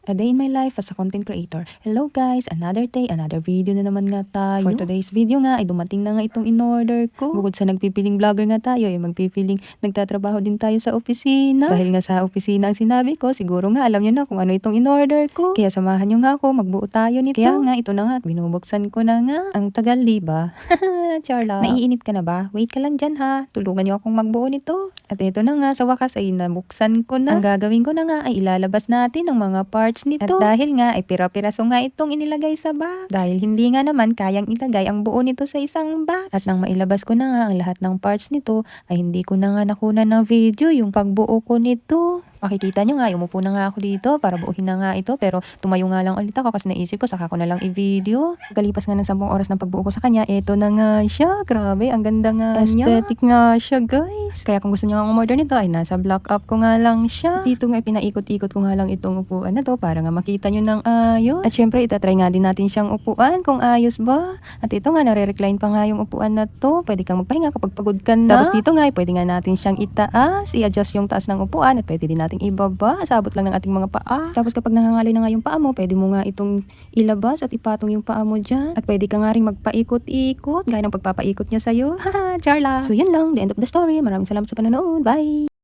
A day in my life as a content creator. Hello guys, another day, another video na naman nga tayo. For today's video nga ay dumating na nga itong in-order ko. Bukod sa nagpipiling vlogger nga tayo, ay magpipiling nagtatrabaho din tayo sa opisina. Dahil nga sa opisina ang sinabi ko, siguro nga alam nyo na kung ano itong in-order ko. Kaya samahan nyo nga ako, magbuo tayo nito. Kaya nga ito na nga, binubuksan ko na nga. Ang tagal, diba? Charla. Naiinip ka na ba? Wait ka lang dyan ha. Tulungan nyo akong magbuo nito. At ito na nga, sa wakas ay nabuksan ko na. Ang gagawin ko na nga ay ilalabas natin ang mga parts nito. At dahil nga ay pira-piraso nga itong inilagay sa box. Dahil hindi nga naman kayang ilagay ang buo nito sa isang box. At nang mailabas ko na nga ang lahat ng parts nito, ay hindi ko na nga nakunan ng video yung pagbuo ko nito. Makikita nyo nga, umupo na nga ako dito para buuhin na nga ito. Pero tumayo nga lang ulit ako kasi naisip ko saka ko na lang i-video. Kalipas nga ng 10 oras ng pagbuo ko sa kanya, ito na nga siya. Grabe, ang ganda nga niya. Aesthetic nga siya guys. Kaya kung gusto nyo nga umorder nito ay nasa block up ko nga lang siya. Dito nga pinaikot-ikot ko nga lang itong upuan na to para nga makita nyo ng ayos. At syempre itatry nga din natin siyang upuan kung ayos ba. At ito nga nare-recline pa nga yung upuan na to. Pwede kang magpahinga kapag pagod ka na. Tapos dito nga pwede nga natin siyang itaas. I-adjust yung taas ng upuan at pwede din nating ibaba. Sabot lang ng ating mga paa. Tapos kapag nangangalay na nga yung paa mo, pwede mo nga itong ilabas at ipatong yung paa mo dyan. At pwede ka nga rin magpaikot-ikot. Gaya ng pagpapaikot niya sa'yo. Haha, charla. So yun lang, the end of the story. Maraming salamat sa panonood. Bye!